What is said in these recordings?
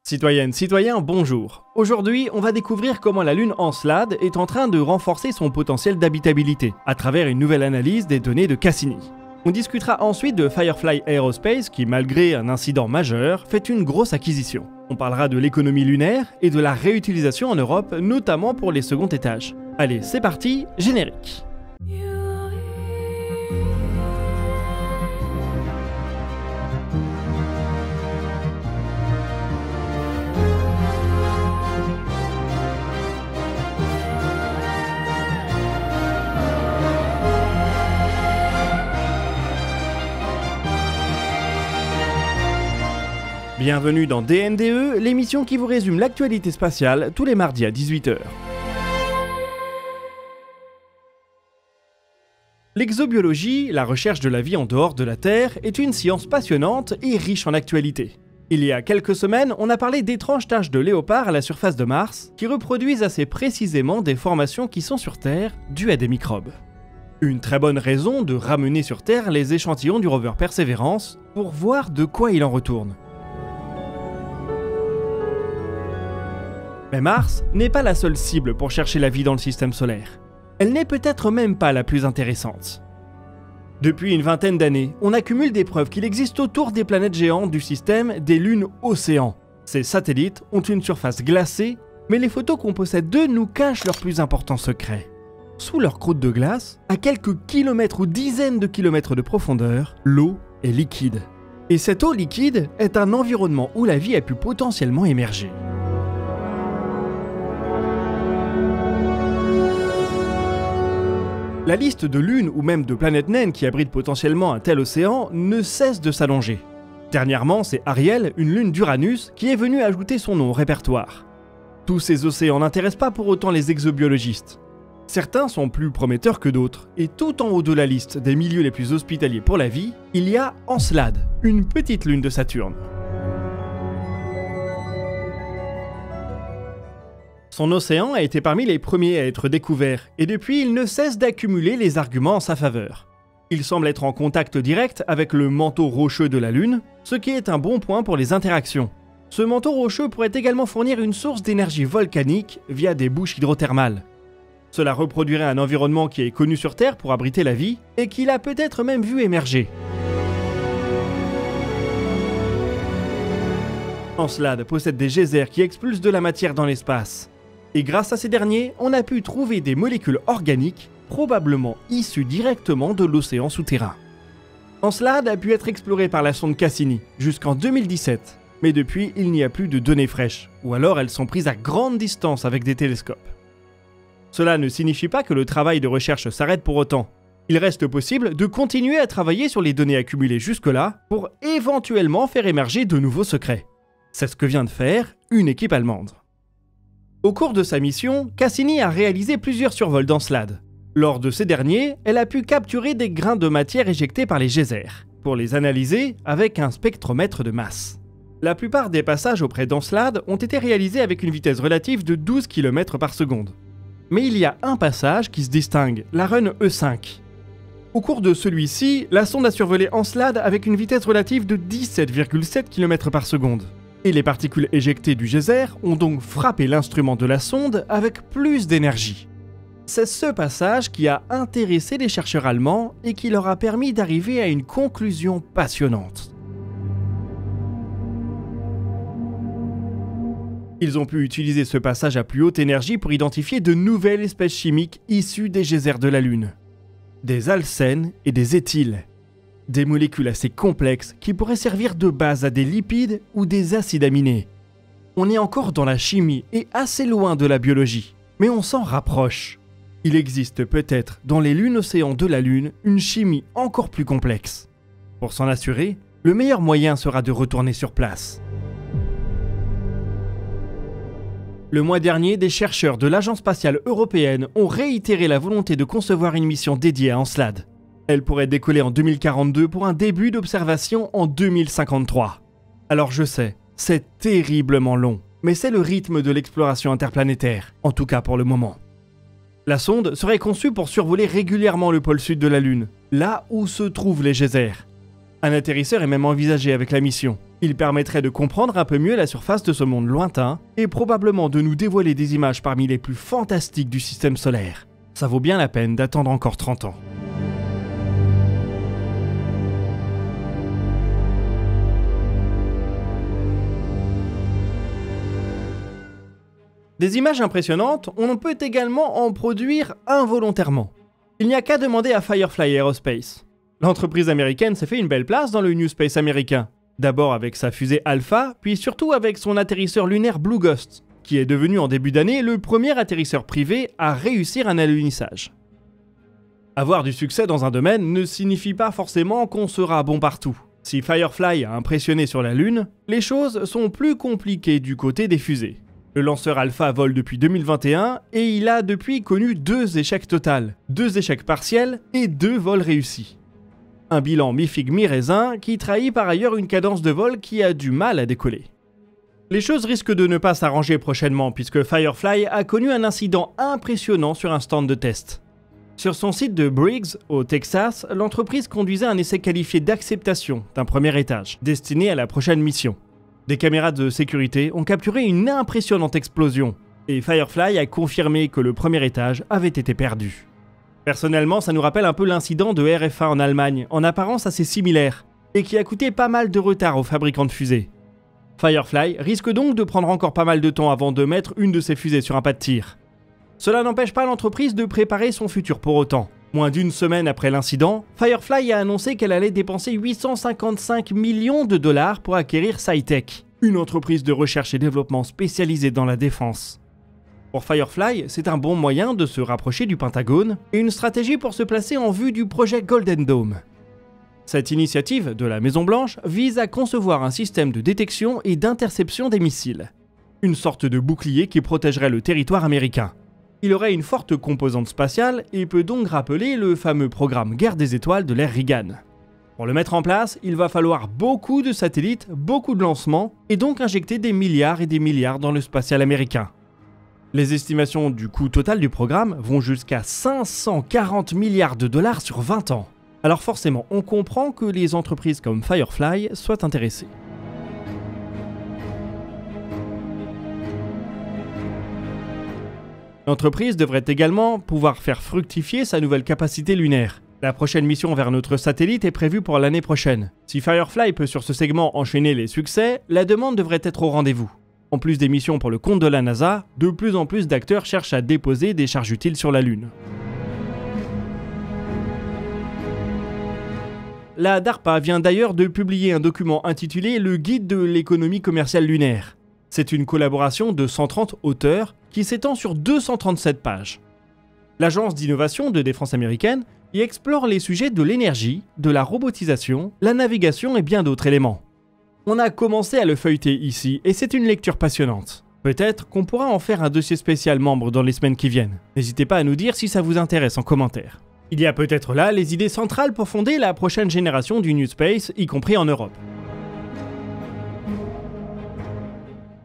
Citoyennes, citoyens, bonjour. Aujourd'hui, on va découvrir comment la Lune Encelade est en train de renforcer son potentiel d'habitabilité à travers une nouvelle analyse des données de Cassini. On discutera ensuite de Firefly Aerospace qui, malgré un incident majeur, fait une grosse acquisition. On parlera de l'économie lunaire et de la réutilisation en Europe, notamment pour les seconds étages. Allez, c'est parti, générique. Bienvenue dans DNDE, l'émission qui vous résume l'actualité spatiale tous les mardis à 18 h. L'exobiologie, la recherche de la vie en dehors de la Terre, est une science passionnante et riche en actualité. Il y a quelques semaines, on a parlé d'étranges taches de léopard à la surface de Mars qui reproduisent assez précisément des formations qui sont sur Terre dues à des microbes. Une très bonne raison de ramener sur Terre les échantillons du rover Perseverance pour voir de quoi il en retourne. Mais Mars n'est pas la seule cible pour chercher la vie dans le système solaire. Elle n'est peut-être même pas la plus intéressante. Depuis une vingtaine d'années, on accumule des preuves qu'il existe autour des planètes géantes du système des lunes océans. Ces satellites ont une surface glacée, mais les photos qu'on possède d'eux nous cachent leurs plus importants secrets. Sous leur croûte de glace, à quelques kilomètres ou dizaines de kilomètres de profondeur, l'eau est liquide. Et cette eau liquide est un environnement où la vie a pu potentiellement émerger. La liste de lunes ou même de planètes naines qui abritent potentiellement un tel océan ne cesse de s'allonger. Dernièrement, c'est Ariel, une lune d'Uranus, qui est venue ajouter son nom au répertoire. Tous ces océans n'intéressent pas pour autant les exobiologistes. Certains sont plus prometteurs que d'autres, et tout en haut de la liste des milieux les plus hospitaliers pour la vie, il y a Encelade, une petite lune de Saturne. Son océan a été parmi les premiers à être découvert, et depuis il ne cesse d'accumuler les arguments en sa faveur. Il semble être en contact direct avec le manteau rocheux de la Lune, ce qui est un bon point pour les interactions. Ce manteau rocheux pourrait également fournir une source d'énergie volcanique via des bouches hydrothermales. Cela reproduirait un environnement qui est connu sur Terre pour abriter la vie, et qu'il a peut-être même vu émerger. Encelade possède des geysers qui expulsent de la matière dans l'espace. Et grâce à ces derniers, on a pu trouver des molécules organiques, probablement issues directement de l'océan souterrain. Encelade a pu être explorée par la sonde Cassini jusqu'en 2017, mais depuis il n'y a plus de données fraîches, ou alors elles sont prises à grande distance avec des télescopes. Cela ne signifie pas que le travail de recherche s'arrête pour autant. Il reste possible de continuer à travailler sur les données accumulées jusque-là pour éventuellement faire émerger de nouveaux secrets. C'est ce que vient de faire une équipe allemande. Au cours de sa mission, Cassini a réalisé plusieurs survols d'Encelade. Lors de ces derniers, elle a pu capturer des grains de matière éjectés par les geysers, pour les analyser avec un spectromètre de masse. La plupart des passages auprès d'Encelade ont été réalisés avec une vitesse relative de 12 km par seconde. Mais il y a un passage qui se distingue, la run E5. Au cours de celui-ci, la sonde a survolé Encelade avec une vitesse relative de 17,7 km par seconde. Et les particules éjectées du geyser ont donc frappé l'instrument de la sonde avec plus d'énergie. C'est ce passage qui a intéressé les chercheurs allemands et qui leur a permis d'arriver à une conclusion passionnante. Ils ont pu utiliser ce passage à plus haute énergie pour identifier de nouvelles espèces chimiques issues des geysers de la Lune. Des alcènes et des éthyles. Des molécules assez complexes qui pourraient servir de base à des lipides ou des acides aminés. On est encore dans la chimie et assez loin de la biologie, mais on s'en rapproche. Il existe peut-être dans les lunes-océans de la Lune une chimie encore plus complexe. Pour s'en assurer, le meilleur moyen sera de retourner sur place. Le mois dernier, des chercheurs de l'Agence spatiale européenne ont réitéré la volonté de concevoir une mission dédiée à Encelade. Elle pourrait décoller en 2042 pour un début d'observation en 2053. Alors je sais, c'est terriblement long, mais c'est le rythme de l'exploration interplanétaire, en tout cas pour le moment. La sonde serait conçue pour survoler régulièrement le pôle sud de la Lune, là où se trouvent les geysers. Un atterrisseur est même envisagé avec la mission. Il permettrait de comprendre un peu mieux la surface de ce monde lointain et probablement de nous dévoiler des images parmi les plus fantastiques du système solaire. Ça vaut bien la peine d'attendre encore 30 ans. Des images impressionnantes, on peut également en produire involontairement. Il n'y a qu'à demander à Firefly Aerospace. L'entreprise américaine s'est fait une belle place dans le New Space américain. D'abord avec sa fusée Alpha, puis surtout avec son atterrisseur lunaire Blue Ghost, qui est devenu en début d'année le premier atterrisseur privé à réussir un alunissage. Avoir du succès dans un domaine ne signifie pas forcément qu'on sera bon partout. Si Firefly a impressionné sur la Lune, les choses sont plus compliquées du côté des fusées. Le lanceur Alpha vole depuis 2021 et il a depuis connu 2 échecs totaux, 2 échecs partiels et 2 vols réussis. Un bilan mi-figue mi-raisin qui trahit par ailleurs une cadence de vol qui a du mal à décoller. Les choses risquent de ne pas s'arranger prochainement puisque Firefly a connu un incident impressionnant sur un stand de test. Sur son site de Briggs, au Texas, l'entreprise conduisait un essai qualifié d'acceptation d'un premier étage, destiné à la prochaine mission. Des caméras de sécurité ont capturé une impressionnante explosion, et Firefly a confirmé que le premier étage avait été perdu. Personnellement, ça nous rappelle un peu l'incident de RFA en Allemagne, en apparence assez similaire, et qui a coûté pas mal de retard aux fabricants de fusées. Firefly risque donc de prendre encore pas mal de temps avant de mettre une de ses fusées sur un pas de tir. Cela n'empêche pas l'entreprise de préparer son futur pour autant. Moins d'une semaine après l'incident, Firefly a annoncé qu'elle allait dépenser 855 millions de dollars pour acquérir SciTech, une entreprise de recherche et développement spécialisée dans la défense. Pour Firefly, c'est un bon moyen de se rapprocher du Pentagone et une stratégie pour se placer en vue du projet Golden Dome. Cette initiative de la Maison-Blanche vise à concevoir un système de détection et d'interception des missiles. Une sorte de bouclier qui protégerait le territoire américain. Il aurait une forte composante spatiale et peut donc rappeler le fameux programme Guerre des étoiles de l'ère Reagan. Pour le mettre en place, il va falloir beaucoup de satellites, beaucoup de lancements, et donc injecter des milliards et des milliards dans le spatial américain. Les estimations du coût total du programme vont jusqu'à 540 milliards de dollars sur 20 ans. Alors forcément, on comprend que les entreprises comme Firefly soient intéressées. L'entreprise devrait également pouvoir faire fructifier sa nouvelle capacité lunaire. La prochaine mission vers notre satellite est prévue pour l'année prochaine. Si Firefly peut sur ce segment enchaîner les succès, la demande devrait être au rendez-vous. En plus des missions pour le compte de la NASA, de plus en plus d'acteurs cherchent à déposer des charges utiles sur la Lune. La DARPA vient d'ailleurs de publier un document intitulé « Le guide de l'économie commerciale lunaire ». C'est une collaboration de 130 auteurs qui s'étend sur 237 pages. L'agence d'innovation de défense américaine y explore les sujets de l'énergie, de la robotisation, la navigation et bien d'autres éléments. On a commencé à le feuilleter ici et c'est une lecture passionnante. Peut-être qu'on pourra en faire un dossier spécial membre dans les semaines qui viennent. N'hésitez pas à nous dire si ça vous intéresse en commentaire. Il y a peut-être là les idées centrales pour fonder la prochaine génération du New Space, y compris en Europe.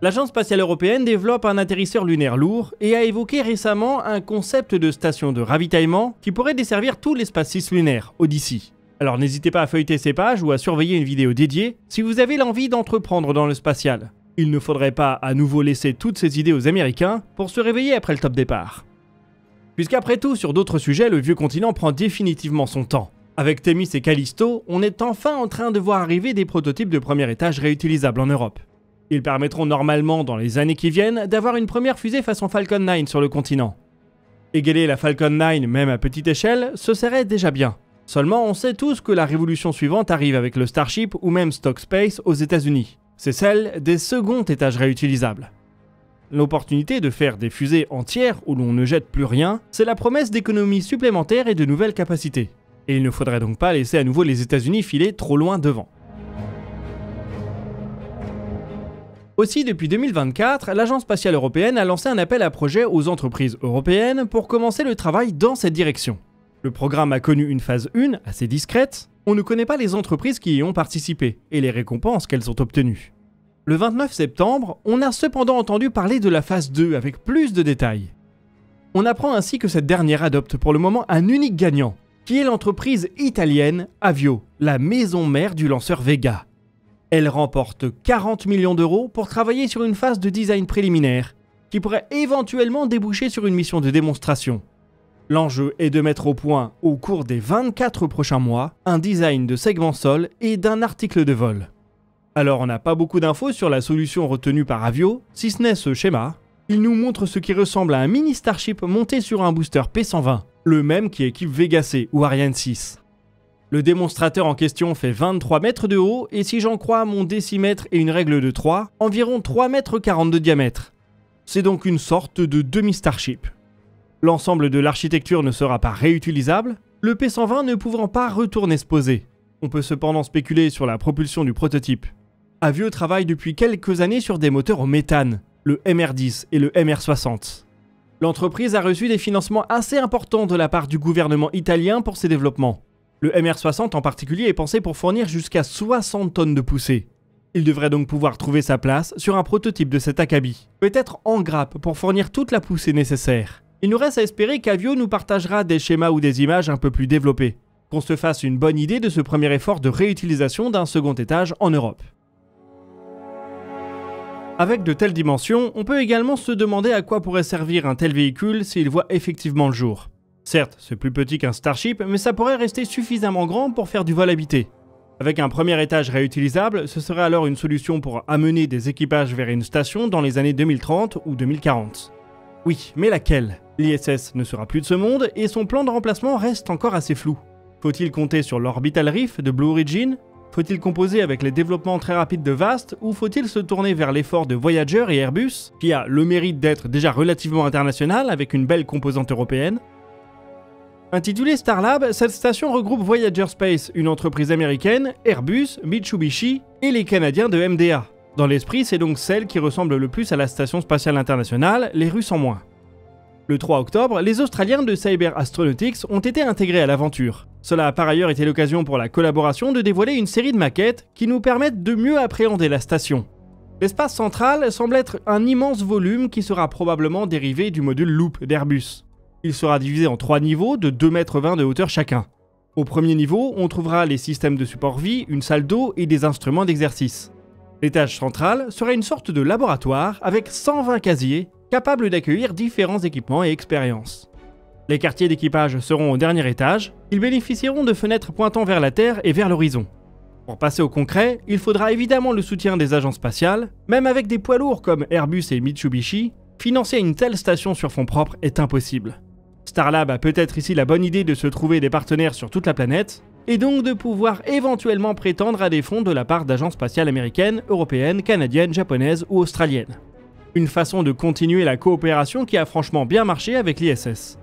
L'Agence spatiale européenne développe un atterrisseur lunaire lourd et a évoqué récemment un concept de station de ravitaillement qui pourrait desservir tout l'espace cislunaire, Odyssey. Alors n'hésitez pas à feuilleter ces pages ou à surveiller une vidéo dédiée si vous avez l'envie d'entreprendre dans le spatial. Il ne faudrait pas à nouveau laisser toutes ces idées aux Américains pour se réveiller après le top départ. Puisqu'après tout, sur d'autres sujets, le vieux continent prend définitivement son temps. Avec Themis et Callisto, on est enfin en train de voir arriver des prototypes de premier étage réutilisables en Europe. Ils permettront normalement, dans les années qui viennent, d'avoir une première fusée façon Falcon 9 sur le continent. Égaler la Falcon 9, même à petite échelle, ce serait déjà bien. Seulement, on sait tous que la révolution suivante arrive avec le Starship ou même Stock Space aux États-Unis. C'est celle des seconds étages réutilisables. L'opportunité de faire des fusées entières où l'on ne jette plus rien, c'est la promesse d'économies supplémentaires et de nouvelles capacités. Et il ne faudrait donc pas laisser à nouveau les États-Unis filer trop loin devant. Aussi, depuis 2024, l'Agence spatiale européenne a lancé un appel à projets aux entreprises européennes pour commencer le travail dans cette direction. Le programme a connu une phase 1 assez discrète, on ne connaît pas les entreprises qui y ont participé et les récompenses qu'elles ont obtenues. Le 29 septembre, on a cependant entendu parler de la phase 2 avec plus de détails. On apprend ainsi que cette dernière adopte pour le moment un unique gagnant, qui est l'entreprise italienne Avio, la maison mère du lanceur Vega. Elle remporte 40 millions d'euros pour travailler sur une phase de design préliminaire, qui pourrait éventuellement déboucher sur une mission de démonstration. L'enjeu est de mettre au point, au cours des 24 prochains mois, un design de segment sol et d'un article de vol. Alors on n'a pas beaucoup d'infos sur la solution retenue par Avio, si ce n'est ce schéma. Il nous montre ce qui ressemble à un mini Starship monté sur un booster P120, le même qui équipe Vega C ou Ariane 6. Le démonstrateur en question fait 23 mètres de haut et si j'en crois mon décimètre et une règle de 3, environ 3,40 m de diamètre. C'est donc une sorte de demi-Starship. L'ensemble de l'architecture ne sera pas réutilisable, le P120 ne pouvant pas retourner se poser. On peut cependant spéculer sur la propulsion du prototype. Avio travaille depuis quelques années sur des moteurs au méthane, le MR10 et le MR60. L'entreprise a reçu des financements assez importants de la part du gouvernement italien pour ses développements. Le MR60 en particulier est pensé pour fournir jusqu'à 60 tonnes de poussée. Il devrait donc pouvoir trouver sa place sur un prototype de cet acabit, peut-être en grappe pour fournir toute la poussée nécessaire. Il nous reste à espérer qu'Avio nous partagera des schémas ou des images un peu plus développées, qu'on se fasse une bonne idée de ce premier effort de réutilisation d'un second étage en Europe. Avec de telles dimensions, on peut également se demander à quoi pourrait servir un tel véhicule s'il voit effectivement le jour. Certes, c'est plus petit qu'un Starship, mais ça pourrait rester suffisamment grand pour faire du vol habité. Avec un premier étage réutilisable, ce serait alors une solution pour amener des équipages vers une station dans les années 2030 ou 2040. Oui, mais laquelle? L'ISS ne sera plus de ce monde et son plan de remplacement reste encore assez flou. Faut-il compter sur l'Orbital Reef de Blue Origin? Faut-il composer avec les développements très rapides de Vast ou faut-il se tourner vers l'effort de Voyager et Airbus, qui a le mérite d'être déjà relativement international avec une belle composante européenne? Intitulée Starlab, cette station regroupe Voyager Space, une entreprise américaine, Airbus, Mitsubishi et les Canadiens de MDA. Dans l'esprit, c'est donc celle qui ressemble le plus à la Station Spatiale Internationale, les Russes en moins. Le 3 octobre, les Australiens de Cyber Astronautics ont été intégrés à l'aventure. Cela a par ailleurs été l'occasion pour la collaboration de dévoiler une série de maquettes qui nous permettent de mieux appréhender la station. L'espace central semble être un immense volume qui sera probablement dérivé du module Loop d'Airbus. Il sera divisé en 3 niveaux de 2,20 m de hauteur chacun. Au premier niveau, on trouvera les systèmes de support vie, une salle d'eau et des instruments d'exercice. L'étage central sera une sorte de laboratoire avec 120 casiers capables d'accueillir différents équipements et expériences. Les quartiers d'équipage seront au dernier étage, ils bénéficieront de fenêtres pointant vers la Terre et vers l'horizon. Pour passer au concret, il faudra évidemment le soutien des agences spatiales, même avec des poids lourds comme Airbus et Mitsubishi, financer une telle station sur fonds propres est impossible. Starlab a peut-être ici la bonne idée de se trouver des partenaires sur toute la planète, et donc de pouvoir éventuellement prétendre à des fonds de la part d'agences spatiales américaines, européennes, canadiennes, japonaises ou australiennes. Une façon de continuer la coopération qui a franchement bien marché avec l'ISS.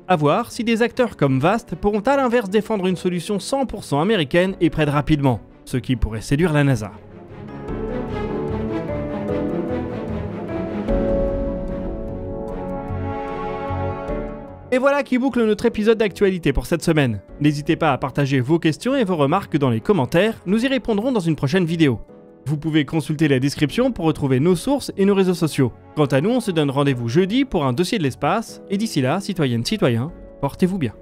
A voir si des acteurs comme Vast pourront à l'inverse défendre une solution 100% américaine et prête rapidement, ce qui pourrait séduire la NASA. Et voilà qui boucle notre épisode d'actualité pour cette semaine. N'hésitez pas à partager vos questions et vos remarques dans les commentaires, nous y répondrons dans une prochaine vidéo. Vous pouvez consulter la description pour retrouver nos sources et nos réseaux sociaux. Quant à nous, on se donne rendez-vous jeudi pour un dossier de l'espace, et d'ici là, citoyennes, citoyens, portez-vous bien.